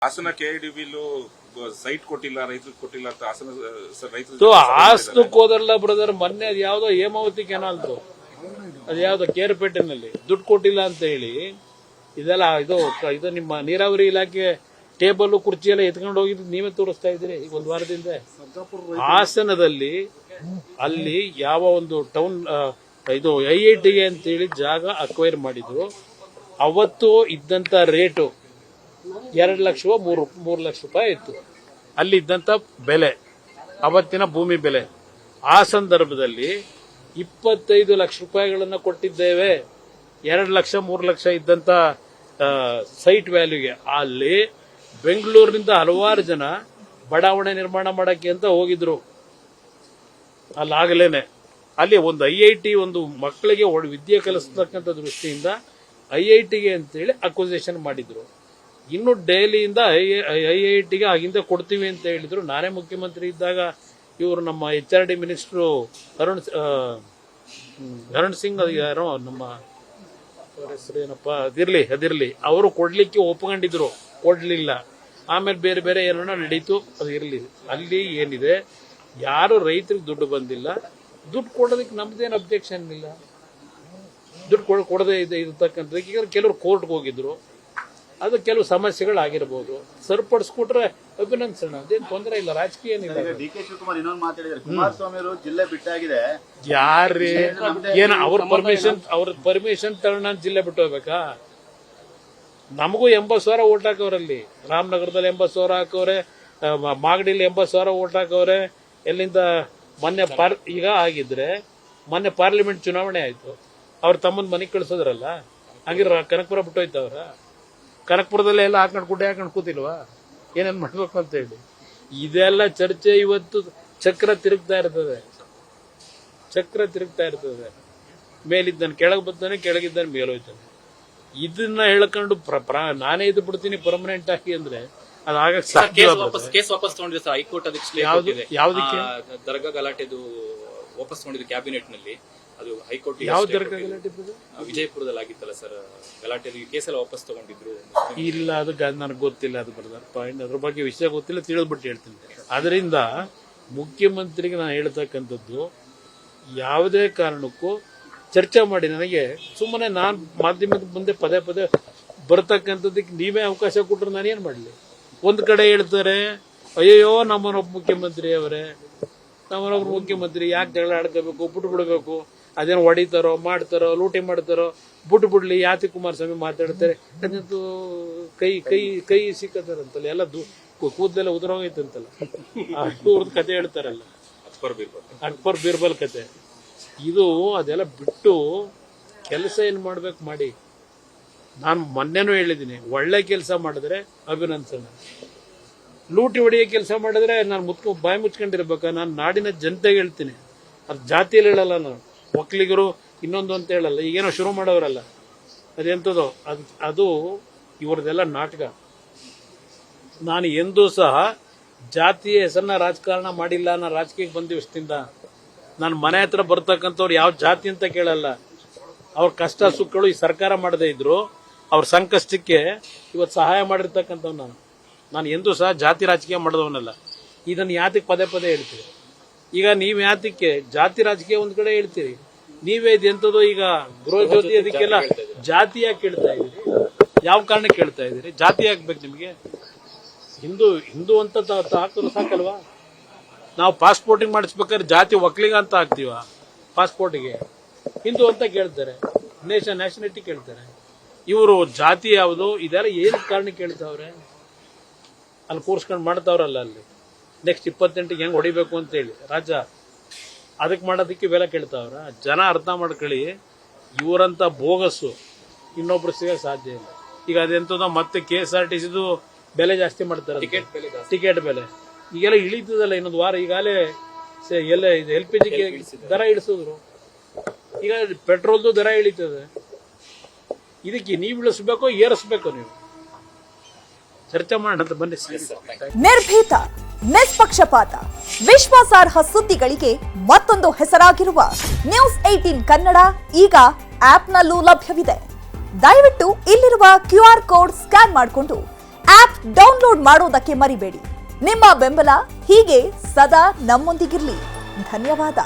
Hassan ಕೆಐಡಿಬಿಲು site ಕೊಟ್ಟಿಲ್ಲ, ರೈತರಿಗೆ ಕೊಟ್ಟಿಲ್ಲ ಅಂತ ಹಾಸನ ಹಾಸನಕ್ಕೆ ಹೋದಲ್ಲ ಬ್ರದರ್. ಮೊನ್ನೆ ಅದು ಯಾವ್ದೋ ಹೇಮಾವತಿ ಕೆನಾಲ್ದು, ಅದು ಯಾವ್ದೋ ಕೇರ್ಪೇಟೆನಲ್ಲಿ ದುಡ್ಡು ಕೊಟ್ಟಿಲ್ಲ ಅಂತ ಹೇಳಿ ಇದೆಲ್ಲ ಇದು ನಿಮ್ಮ ನೀರಾವರಿ ಇಲಾಖೆ ಟೇಬಲ್ ಕುರ್ಚಿ ಎಲ್ಲ ಎತ್ಕೊಂಡು ಹೋಗಿದ್ದು ನೀವೇ ತೋರಿಸ್ತಾ ಇದ್ದೀರಿ ಈಗ ಒಂದು ವಾರದಿಂದ. ಹಾಸನದಲ್ಲಿ ಅಲ್ಲಿ ಯಾವ ಒಂದು ಟೌನ್ ಇದು IITಗೆ ಅಂತೇಳಿ ಜಾಗ ಅಕ್ವೈರ್ ಮಾಡಿದ್ರು. ಅವತ್ತು ಇದ್ದಂತ ರೇಟು 2 ಲಕ್ಷವೋ 3 ಲಕ್ಷ ರೂಪಾಯಿ ಇತ್ತು ಅಲ್ಲಿ ಇದ್ದಂತ ಬೆಲೆ, ಅವತ್ತಿನ ಭೂಮಿ ಬೆಲೆ. ಆ ಸಂದರ್ಭದಲ್ಲಿ 25 ಲಕ್ಷ ರೂಪಾಯಿಗಳನ್ನ ಕೊಟ್ಟಿದ್ದೇವೆ. 2 ಲಕ್ಷ 3 ಲಕ್ಷ ಇದ್ದಂತ ಸೈಟ್ ವ್ಯಾಲ್ಯೂಗೆ. ಅಲ್ಲಿ ಬೆಂಗಳೂರಿನಿಂದ ಹಲವಾರು ಜನ ಬಡಾವಣೆ ನಿರ್ಮಾಣ ಮಾಡಕ್ಕೆ ಅಂತ ಹೋಗಿದ್ರು. ಅಲ್ಲಾಗಲೇನೆ ಅಲ್ಲಿ ಒಂದು IIT ಒಂದು ಮಕ್ಕಳಿಗೆ ವಿದ್ಯೆ ಕಲಿಸ್ತಕ್ಕಂಥ ದೃಷ್ಟಿಯಿಂದ IITಗೆ ಅಂತೇಳಿ ಅಕ್ವಿಸಿಷನ್ ಮಾಡಿದ್ರು. ಇನ್ನು ಡೈಲಿಯಿಂದ IITಗೆ ಆಗಿಂದ ಕೊಡ್ತೀವಿ ಅಂತ ಹೇಳಿದ್ರು. ನಾನೇ ಮುಖ್ಯಮಂತ್ರಿ ಇದ್ದಾಗ ಇವರು ನಮ್ಮ HRD ಮಿನಿಸ್ಟ್ರು ಹರಣ್ ಸಿಂಗ್ ಯಾರೋ ನಮ್ಮ ಹೆಸರೇನಪ್ಪ ಅದಿರ್ಲಿ ಅವರು ಕೊಡ್ಲಿಕ್ಕೆ ಒಪ್ಕೊಂಡಿದ್ರು, ಕೊಡ್ಲಿಲ್ಲ. ಆಮೇಲೆ ಬೇರೆ ಬೇರೆ ಏನೋ ನಡೀತು, ಅದು ಇರಲಿ. ಅಲ್ಲಿ ಏನಿದೆ, ಯಾರು ರೈತರಿಗೆ ದುಡ್ಡು ಬಂದಿಲ್ಲ, ದುಡ್ಡು ಕೊಡೋದಕ್ಕೆ ನಮ್ದೇನು ಅಬ್ಜೆಕ್ಷನ್ ಇಲ್ಲ. ದುಡ್ಡು ಕೊಡದೇ ಇರತಕ್ಕಂಥ ಕೆಲವರು ಕೋರ್ಟ್ಗೆ ಹೋಗಿದ್ರು, ಅದು ಕೆಲವು ಸಮಸ್ಯೆಗಳಾಗಿರ್ಬೋದು. ಸರಿಪಡಿಸ್ಕೊಟ್ರೆ ಅಭಿನಂದಿಸೋಣ, ಅದೇನು ತೊಂದರೆ ಇಲ್ಲ, ರಾಜಕೀಯ ಏನಿಲ್ಲ. DK ಶಿವಕುಮಾರ್ ಇನ್ನೊಂದು ಮಾತಾಡಿದ್ದಾರೆ, ಕುಮಾರಸ್ವಾಮಿ ಅವರು ಜಿಲ್ಲೆ ಬಿಟ್ಟಾಗಿದೆ. ಯಾರೇ ಏನು ಅವ್ರ ಪರ್ಮಿಷನ್ ತಗೊಂಡು ಜಿಲ್ಲೆ ಬಿಟ್ಟು ಹೋಗ್ಬೇಕಾ? ನಮಗೂ 80,000 ಓಟ್ ಹಾಕವ್ರಲ್ಲಿ. ರಾಮನಗರದಲ್ಲಿ 80,000 ಹಾಕವ್ರೆ, ಮಾಗಡಿಲಿ 80,000 ಓಟ್ ಹಾಕವ್ರೆ. ಎಲ್ಲಿಂದ ಮೊನ್ನೆ ಈಗ ಆಗಿದ್ರೆ ಮೊನ್ನೆ ಪಾರ್ಲಿಮೆಂಟ್ ಚುನಾವಣೆ ಆಯ್ತು, ಅವ್ರ ತಮ್ಮನ ಮನೆಗೆ ಕಳಿಸೋದ್ರಲ್ಲ. ಹಂಗಿರ ಕನಕಪುರ ಬಿಟ್ಟೋಯ್ತವ್ರ. ಕನಕಪುರದಲ್ಲೇ ಎಲ್ಲ ಹಾಕೊಂಡು ಗುಡ್ಡೆ ಹಾಕೊಂಡು ಕೂತಿಲ್ವಾ, ಏನೇನ್ ಮಾಡ್ಬೇಕು ಅಂತ ಹೇಳಿ. ಇದೆಲ್ಲ ಚರ್ಚೆ ಇವತ್ತು ಚಕ್ರ ತಿರುಗ್ತಾ ಇರ್ತದೆ. ಮೇಲಿದ್ದಾನೆ ಕೆಳಗೆ ಬರ್ತಾನೆ, ಕೆಳಗಿದ್ದಾನೆ ಮೇಲೋಯ್ತಾನೆ. ಇದನ್ನ ಹೇಳ್ಕೊಂಡು ನಾನೇ ಇದು ಬಿಡ್ತೀನಿ ಪರ್ಮನೆಂಟ್ ಆಗಿ ಅಂದ್ರೆ ಅದಾಗಕ್ಕೆ ಕೇಸ್ ವಾಪಸ್ ತಗೊಂಡಿದೆ ಸರ್ ಹೈಕೋರ್ಟ್. ಅದಕ್ಕೆ ಯಾವ್ದಕ್ಕೆ ದರ್ಗಾ ಗಲಾಟೆದು ವಾಪಸ್ ತಗೊಂಡಿದ್ದು ಕ್ಯಾಬಿನೆಟ್ ನಲ್ಲಿ. ಅದು ಹೈಕೋರ್ಟ್ ಯಾವ ದರ್ಗಾ ಗಲಾಟೆ ವಿಜಯಪುರದಲ್ಲಿ ಆಗಿತ್ತಲ್ಲ ಸರ್ ಗಲಾಟೆ, ಕೇಸ್ ಎಲ್ಲ ವಾಪಸ್ ತಗೊಂಡಿದ್ರು. ಇಲ್ಲ, ಅದು ನನಗೆ ಗೊತ್ತಿಲ್ಲ, ಅದು ಬ್ರದರ್ ಪಾಯಿಂಟ್, ಅದ್ರ ಬಗ್ಗೆ ವಿಷಯ ಗೊತ್ತಿಲ್ಲ, ತಿಳಿದ್ಬಿಟ್ಟು ಹೇಳ್ತೀನಿ. ಅದರಿಂದ ಮುಖ್ಯಮಂತ್ರಿಗೆ ನಾನು ಹೇಳ್ತಕ್ಕಂಥದ್ದು, ಯಾವುದೇ ಕಾರಣಕ್ಕೂ ಚರ್ಚೆ ಮಾಡಿ ನನಗೆ ಸುಮ್ಮನೆ ನಾನು ಮಾಧ್ಯಮದ ಮುಂದೆ ಪದೇ ಬರ್ತಕ್ಕಂಥದ್ದಕ್ಕೆ ನೀವೇ ಅವಕಾಶ ಕೊಟ್ಟರೆ ನಾನೇನು ಮಾಡಲಿ? ಒಂದು ಕಡೆ ಹೇಳ್ತಾರೆ, ಅಯ್ಯೋ ನಮ್ಮನೊಬ್ಬ ಮುಖ್ಯಮಂತ್ರಿ ಅವರೇ, ನಮ್ಮನೊಬ್ಬ ಮುಖ್ಯಮಂತ್ರಿ ಯಾಕೆ ಜಗಳ ಆಡ್ಕೋಬೇಕು, ಬಿಡ್ಬೇಕು, ಅದೇನೋ ಹೊಡಿತಾರೋ ಮಾಡ್ತಾರೋ ಲೂಟಿ ಮಾಡ್ತಾರೋ ಬಿಡ್ಲಿ, ಯಾತಿ ಕುಮಾರಸ್ವಾಮಿ ಮಾತಾಡ್ತಾರೆ, ಅದಂತೂ ಕೈ ಸಿಕ್ಕತ್ತಾರಂತಲ್ಲ, ಎಲ್ಲ ಕೂದಲೆಲ್ಲ ಉದುರೋಗೈತಂತಲ್ಲ, ಅವ್ರದ್ದು ಕತೆ ಹೇಳ್ತಾರಲ್ಲ, ಅಕ್ಬರ್ ಬೀರ್ಬಲ್ ಕತೆ. ಇದು ಅದೆಲ್ಲ ಬಿಟ್ಟು ಕೆಲಸ ಏನ್ ಮಾಡ್ಬೇಕು ಮಾಡಿ. ನಾನು ಮೊನ್ನೆನೂ ಹೇಳಿದ್ದೀನಿ, ಒಳ್ಳೆ ಕೆಲಸ ಮಾಡಿದ್ರೆ ಅಭಿನಂದನೆ, ಲೂಟಿ ಹೊಡೆಯೋ ಕೆಲಸ ಮಾಡಿದ್ರೆ ನಾನು ಬಾಯಿ ಮುಚ್ಕೊಂಡಿರ್ಬೇಕ. ನಾನು ನಾಡಿನ ಜನತೆಗೆ ಹೇಳ್ತೀನಿ, ಅದು ಜಾತಿಯಲ್ಲಿ ಹೇಳಲ್ಲ, ನಾನು ಒಕ್ಕಲಿಗರು ಇನ್ನೊಂದು ಅಂತ ಹೇಳಲ್ಲ. ಈಗೇನೋ ಶುರು ಮಾಡೋರಲ್ಲ, ಅದೆಂಥದೋ ಅದು ಇವ್ರದೆಲ್ಲ ನಾಟಕ. ನಾನು ಎಂದೂ ಸಹ ಜಾತಿಯ ಹೆಸರನ್ನ ರಾಜಕಾರಣ ಮಾಡಿಲ್ಲ. ನಾನು ರಾಜಕೀಯಕ್ಕೆ ಬಂದ ದಿವಸದಿಂದ ನಾನು ಮನೆ ಹತ್ರ ಬರ್ತಕ್ಕಂಥವ್ರು ಯಾವ ಜಾತಿ ಅಂತ ಕೇಳಲ್ಲ. ಅವ್ರ ಕಷ್ಟ ಸುಖಗಳು ಈ ಸರ್ಕಾರ ಮಾಡದೇ ಇದ್ರು ಅವ್ರ ಸಂಕಷ್ಟಕ್ಕೆ ಇವತ್ತು ಸಹಾಯ ಮಾಡಿರ್ತಕ್ಕಂಥವ್ ನಾನು ಎಂದೂ ಸಹ ಜಾತಿ ರಾಜಕೀಯ ಮಾಡಿದವನಲ್ಲ. ಇದನ್ನು ಯಾತಕ್ಕೆ ಪದೇ ಹೇಳ್ತೀರಿ? ಈಗ ನೀವು ಯಾತಕ್ಕೆ ಜಾತಿ ರಾಜಕೀಯ ಒಂದ್ ಕಡೆ ಹೇಳ್ತೀರಿ, ನೀವೇ ಇದೆಂಥದ್ದು ಈಗ ಗೃಹ ಜ್ಯೋತಿ ಅದಕ್ಕೆಲ್ಲ ಜಾತಿ ಯಾಕೆ ಕೇಳ್ತಾ ಇದ್ದೀರಿ? ಯಾವ ಕಾರಣಕ್ಕೆ ಕೇಳ್ತಾ ಇದ್ದೀರಿ? ಜಾತಿ ಹಾಕ್ಬೇಕು ನಿಮಗೆ? ಹಿಂದೂ ಅಂತ ಹಾಕಿದ್ರು ಸಾಕಲ್ವಾ? ನಾವು ಪಾಸ್ಪೋರ್ಟಿಂಗ್ ಮಾಡಿಸ್ಬೇಕಾದ್ರೆ ಜಾತಿ ಒಕ್ಕಲಿಗ ಅಂತ ಹಾಕ್ತೀವ, ಪಾಸ್ಪೋರ್ಟಿಗೆ ಹಿಂದೂ ಅಂತ ಕೇಳ್ತಾರೆ, ನ್ಯಾಷನಾಲಿಟಿ ಕೇಳ್ತಾರೆ. ಇವರು ಜಾತಿ ಯಾವುದು ಇದೆಲ್ಲ ಏನು ಕಾರಣಕ್ಕೆ ಕೇಳ್ತಾವ್ರೆ? ಅಲ್ಲಿ ಕೂರ್ಸ್ಕೊಂಡು ಮಾಡ್ತಾವ್ರಲ್ಲ, ಅಲ್ಲಿ ನೆಕ್ಸ್ಟ್ 28ಗೆ ಹೆಂಗ್ ಹೊಡಿಬೇಕು ಅಂತ ಹೇಳಿ ರಾಜ ಅದಕ್ಕೆ ಮಾಡೋದಕ್ಕೆ ಬೆಲೆ ಕೇಳ್ತಾವ್ರ. ಜನ ಅರ್ಥ ಮಾಡ್ಕೊಳ್ಳಿ, ಇವರಂತ ಬೋಗಸ್ಸು ಇನ್ನೊಬ್ರು ಸಿಗಕ್ಕೆ ಸಾಧ್ಯ ಇಲ್ಲ. ಈಗ ಅದೆಂತದ ಮತ್ತೆ KSRTCದು ಬೆಲೆ ಜಾಸ್ತಿ ಮಾಡ್ತಾರೆ, ಟಿಕೆಟ್ ಬೆಲೆ ಈಗೆಲ್ಲ ಇಳಿತದಲ್ಲ ಇನ್ನೊಂದು ವಾರ. ಈಗಾಗಲೇ ಎಲ್ಲ LPG ದರ ಇಳಿಸಿದ್ರು, ಈಗ ಪೆಟ್ರೋಲ್ದು ದರ ಇಳಿತದೆ. ಇದಕ್ಕೆ ನೀವು ಇಳಿಸ್ಬೇಕೋ ಏರಿಸ್ಬೇಕೋ? ನೀವು ಚರ್ಚೆ ಮಾಡೋಣ ಬನ್ನಿ. ನಿರ್ಭೀತ, ನಿಷ್ಪಕ್ಷಪಾತ, ವಿಶ್ವಾಸಾರ್ಹ ಸುದ್ದಿಗಳಿಗೆ ಮತ್ತೊಂದು ಹೆಸರಾಗಿರುವ ನ್ಯೂಸ್ 18 ಕನ್ನಡ ಈಗ ಆಪ್ನಲ್ಲೂ ಲಭ್ಯವಿದೆ. ದಯವಿಟ್ಟು ಇಲ್ಲಿರುವ QR ಕೋಡ್ ಸ್ಕ್ಯಾನ್ ಮಾಡಿಕೊಂಡು ಆಪ್ ಡೌನ್ಲೋಡ್ ಮಾಡೋದಕ್ಕೆ ಮರಿಬೇಡಿ. ನಿಮ್ಮ ಬೆಂಬಲ ಹೀಗೆ ಸದಾ ನಮ್ಮೊಂದಿಗಿರ್ಲಿ. ಧನ್ಯವಾದ.